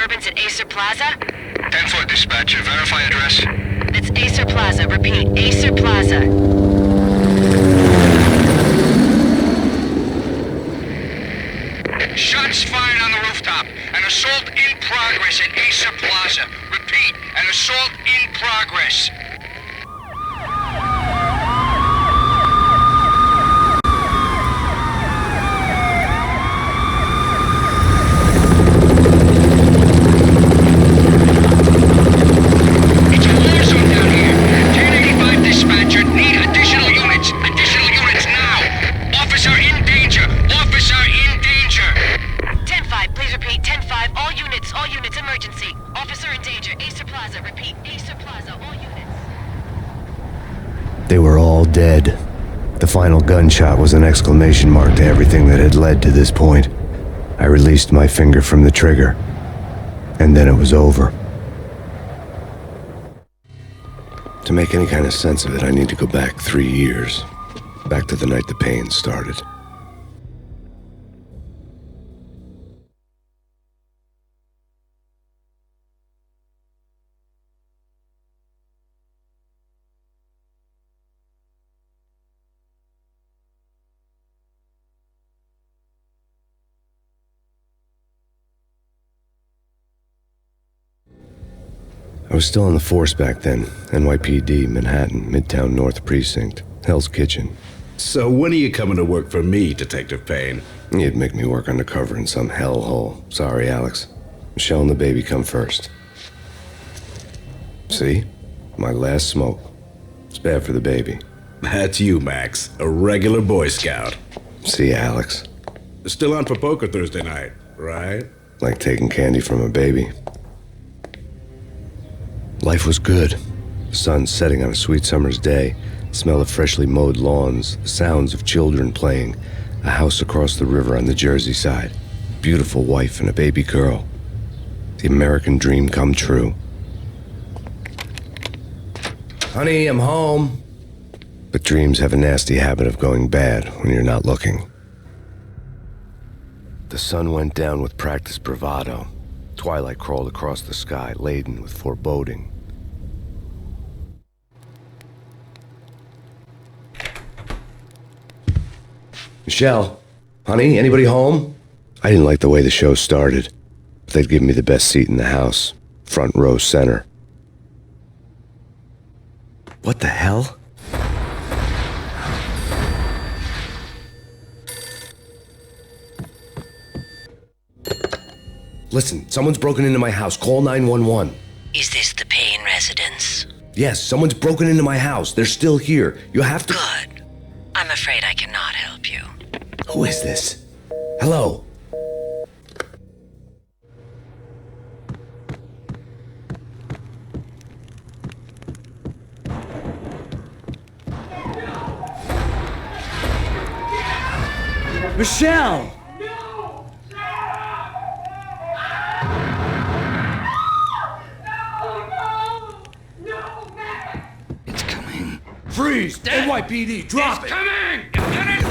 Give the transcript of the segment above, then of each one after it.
disturbance at Acer Plaza? 10-4 dispatcher. Verify address. It's Acer Plaza. Repeat, Acer Plaza. Shots fired on the rooftop. An assault in progress at Acer Plaza. Repeat, an assault in progress. It's a war zone down here. 1085 dispatcher. Need additional units. Additional units now. Officer in danger. Officer in danger. 10-5, please repeat. 10-5, all units, emergency. Officer in danger, Acer Plaza. Repeat, Acer Plaza, all units. They were all dead. The final gunshot was an exclamation mark to everything that had led to this point. I released my finger from the trigger, and then it was over. To make any kind of sense of it, I need to go back 3 years. Back to the night the pain started. I was still on the force back then. NYPD, Manhattan, Midtown North Precinct, Hell's Kitchen. So when are you coming to work for me, Detective Payne? You'd make me work undercover in some hellhole. Sorry, Alex. Michelle and the baby come first. See? My last smoke. It's bad for the baby. That's you, Max. A regular Boy Scout. See ya, Alex. Still on for poker Thursday night, right? Like taking candy from a baby. Life was good. The sun setting on a sweet summer's day, the smell of freshly mowed lawns, the sounds of children playing, a house across the river on the Jersey side, beautiful wife and a baby girl. The American dream come true. Honey, I'm home. But dreams have a nasty habit of going bad when you're not looking. The sun went down with practiced bravado. Twilight crawled across the sky, laden with foreboding. Michelle, honey, anybody home? I didn't like the way the show started. They'd give me the best seat in the house, front row center. What the hell? Listen, someone's broken into my house. Call 911. Is this the Payne residence? Yes, someone's broken into my house. They're still here. You have to... Good. I'm afraid I cannot help you. Who is this? Hello? Michelle! It's coming. Freeze! NYPD, drop it! Coming! Get it!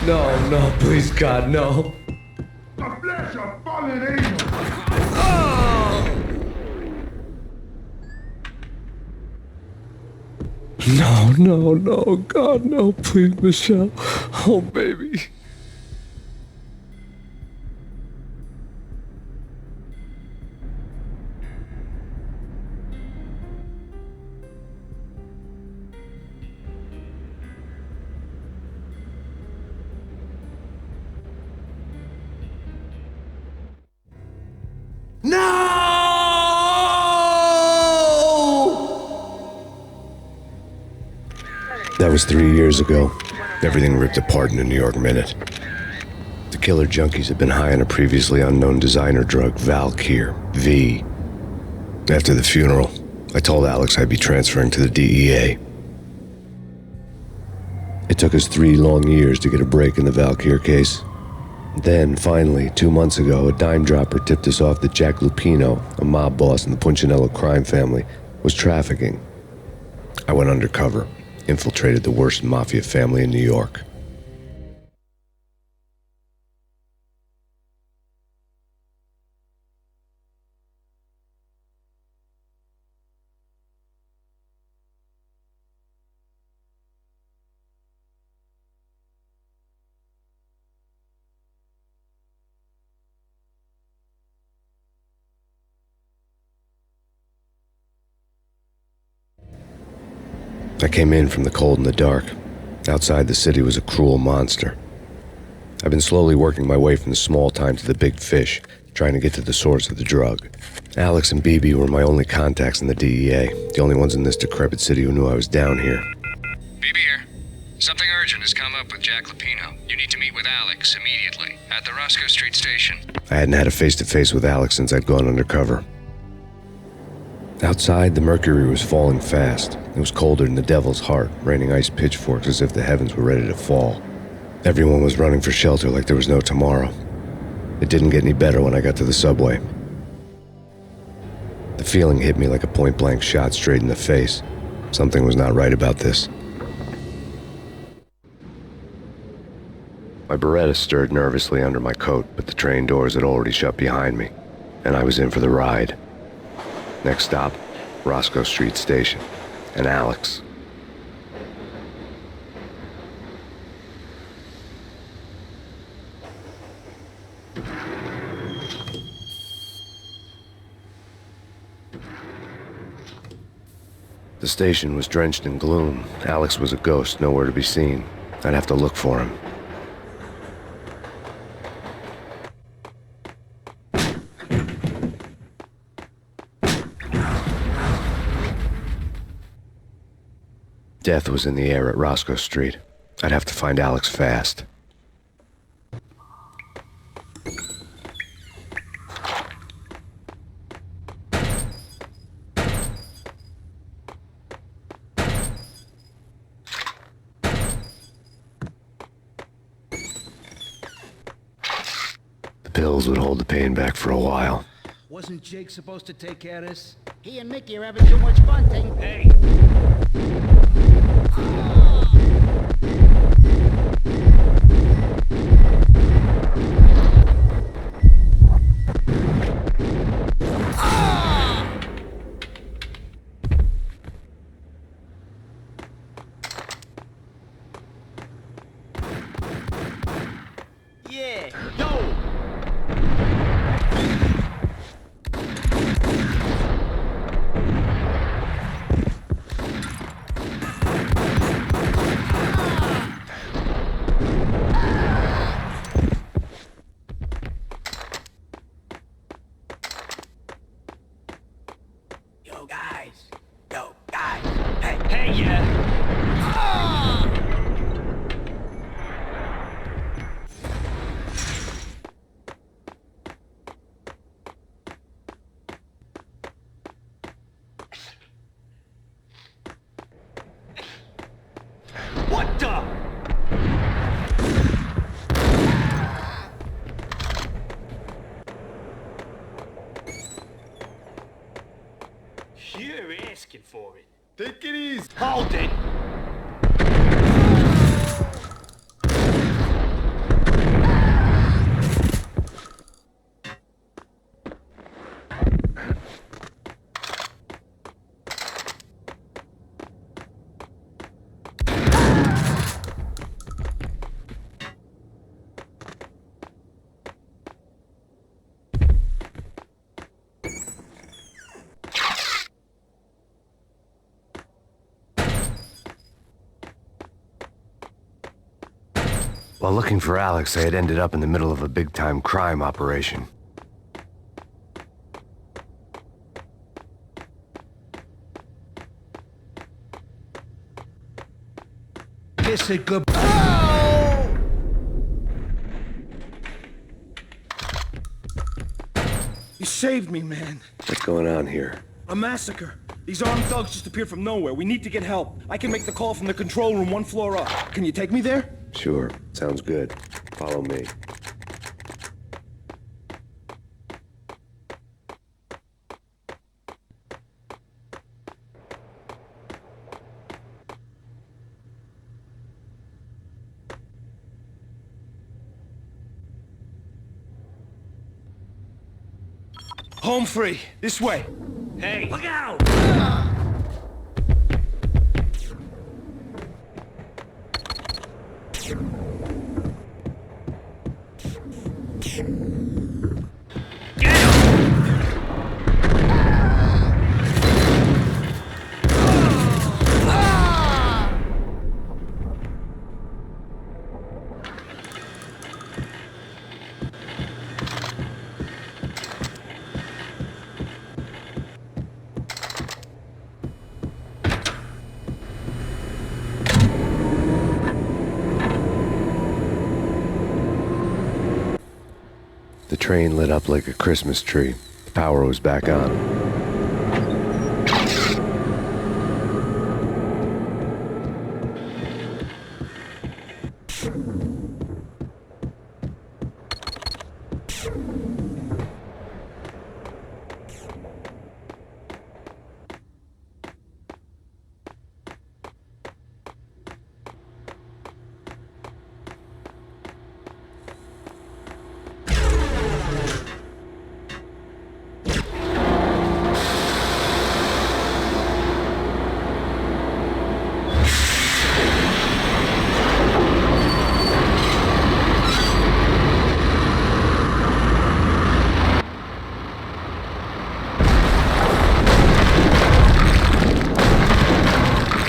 No, please, God, no. The flesh of fallen angels. No, God, no, please, Michelle. Oh, baby. That was 3 years ago. Everything ripped apart in a New York minute. The killer junkies had been high on a previously unknown designer drug, Valkyr, V. After the funeral, I told Alex I'd be transferring to the DEA. It took us 3 long years to get a break in the Valkyr case. Then, finally, 2 months ago, a dime dropper tipped us off that Jack Lupino, a mob boss in the Punchinello crime family, was trafficking. I went undercover, infiltrated the worst mafia family in New York. I came in from the cold and the dark. Outside, the city was a cruel monster. I've been slowly working my way from the small time to the big fish, trying to get to the source of the drug. Alex and BB were my only contacts in the DEA, the only ones in this decrepit city who knew I was down here. BB here. Something urgent has come up with Jack Lapino. You need to meet with Alex immediately at the Roscoe Street station. I hadn't had a face-to-face with Alex since I'd gone undercover. Outside, the mercury was falling fast. It was colder than the devil's heart, raining ice pitchforks as if the heavens were ready to fall. Everyone was running for shelter like there was no tomorrow. It didn't get any better when I got to the subway. The feeling hit me like a point-blank shot straight in the face. Something was not right about this. My Beretta stirred nervously under my coat, but the train doors had already shut behind me, and I was in for the ride. Next stop, Roscoe Street Station, and Alex. The station was drenched in gloom. Alex was a ghost, nowhere to be seen. I'd have to look for him. Death was in the air at Roscoe Street. I'd have to find Alex fast. The pills would hold the pain back for a while. Wasn't Jake supposed to take care of this? He and Mickey are having too much fun, Ting. Hey! Yeah! Yo! Yo, guys. Hey, yeah. What the? You're asking for it. Take it easy. Hold it. While looking for Alex, I had ended up in the middle of a big-time crime operation. Kiss it good. You saved me, man. What's going on here? A massacre. These armed thugs just appeared from nowhere. We need to get help. I can make the call from the control room 1 floor up. Can you take me there? Sure, sounds good. Follow me. Home free. This way. Hey. Look out! train lit up like a Christmas tree. The power was back on.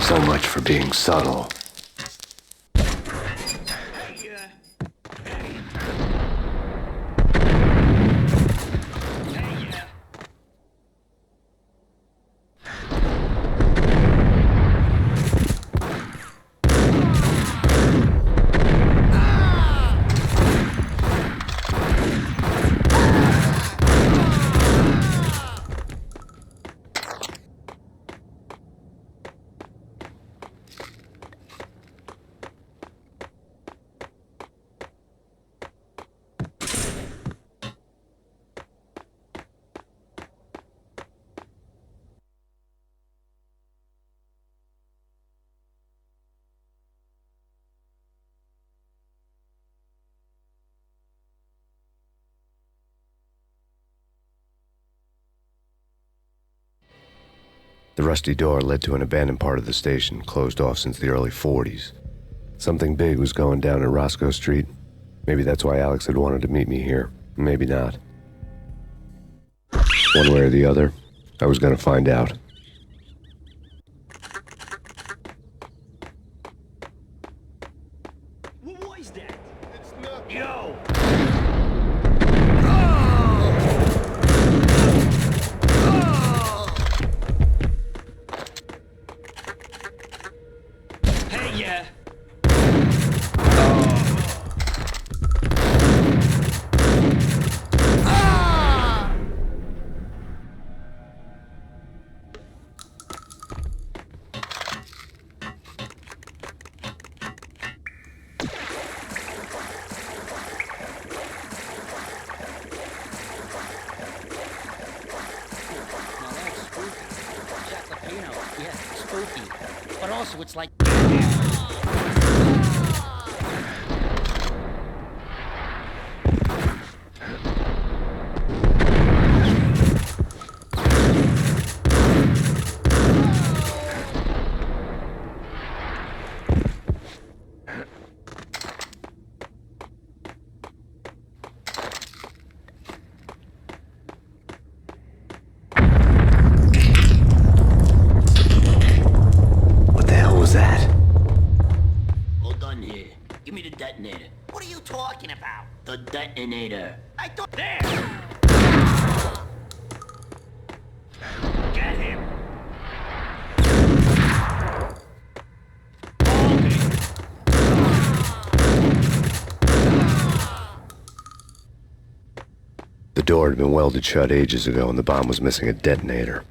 So much for being subtle. The rusty door led to an abandoned part of the station, closed off since the early 40s. Something big was going down at Roscoe Street. Maybe that's why Alex had wanted to meet me here. Maybe not. One way or the other, I was going to find out. What was that? It's not. Yo! Hey, yeah. But also, it's like... Give me the detonator. What are you talking about? The detonator. I thought... There! Get him! The door had been welded shut ages ago and the bomb was missing a detonator.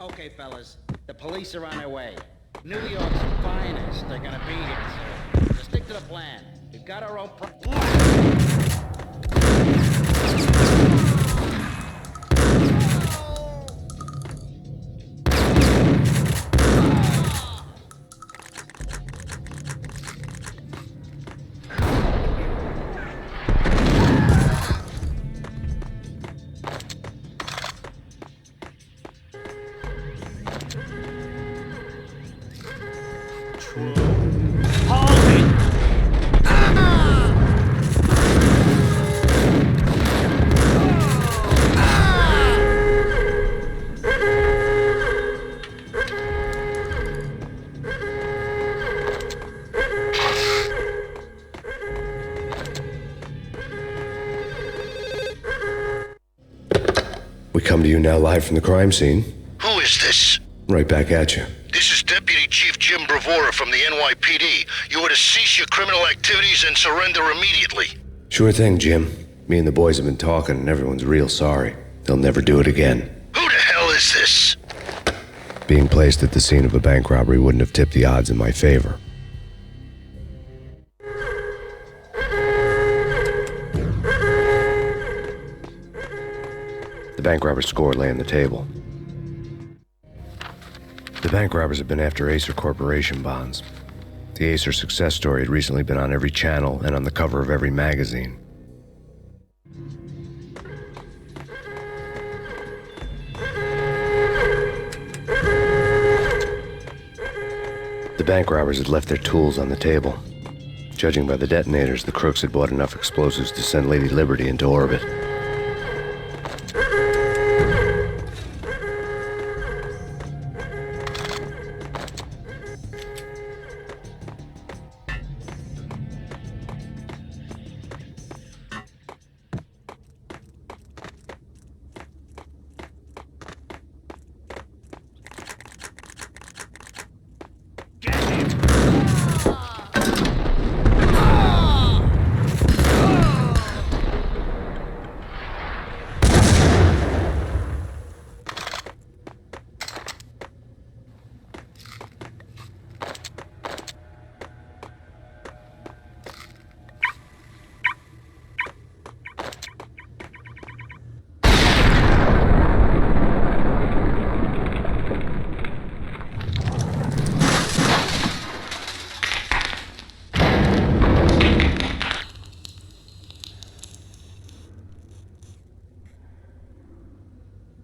Okay, fellas, the police are on their way. New York's finest, they're gonna be here, so stick to the plan. We've got our own We come to you now live from the crime scene. Who is this? Right back at you. This is Deputy Chief Jim Bravura from the NYPD. You are to cease your criminal activities and surrender immediately. Sure thing, Jim. Me and the boys have been talking, and everyone's real sorry. They'll never do it again. Who the hell is this? Being placed at the scene of a bank robbery wouldn't have tipped the odds in my favor. The bank robber's score lay on the table. The bank robbers have been after Acer Corporation bonds. The Acer success story had recently been on every channel and on the cover of every magazine. The bank robbers had left their tools on the table. Judging by the detonators, the crooks had bought enough explosives to send Lady Liberty into orbit.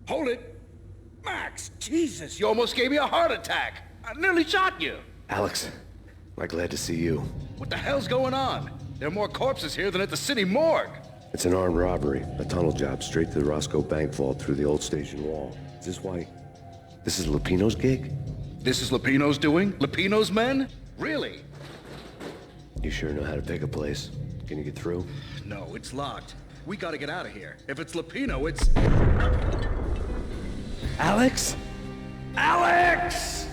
Hold it! Max! Jesus, you almost gave me a heart attack! I nearly shot you! Alex, I'm glad to see you. What the hell's going on? There are more corpses here than at the city morgue! It's an armed robbery, a tunnel job straight to the Roscoe Bank vault through the old station wall. Is this why? This is Lupino's gig? This is Lupino's doing? Lupino's men? Really? You sure know how to pick a place. Can you get through? No, it's locked. We gotta get out of here. If it's Lupino, it's... Alex? Alex!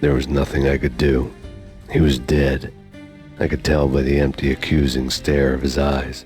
There was nothing I could do. He was dead. I could tell by the empty, accusing stare of his eyes.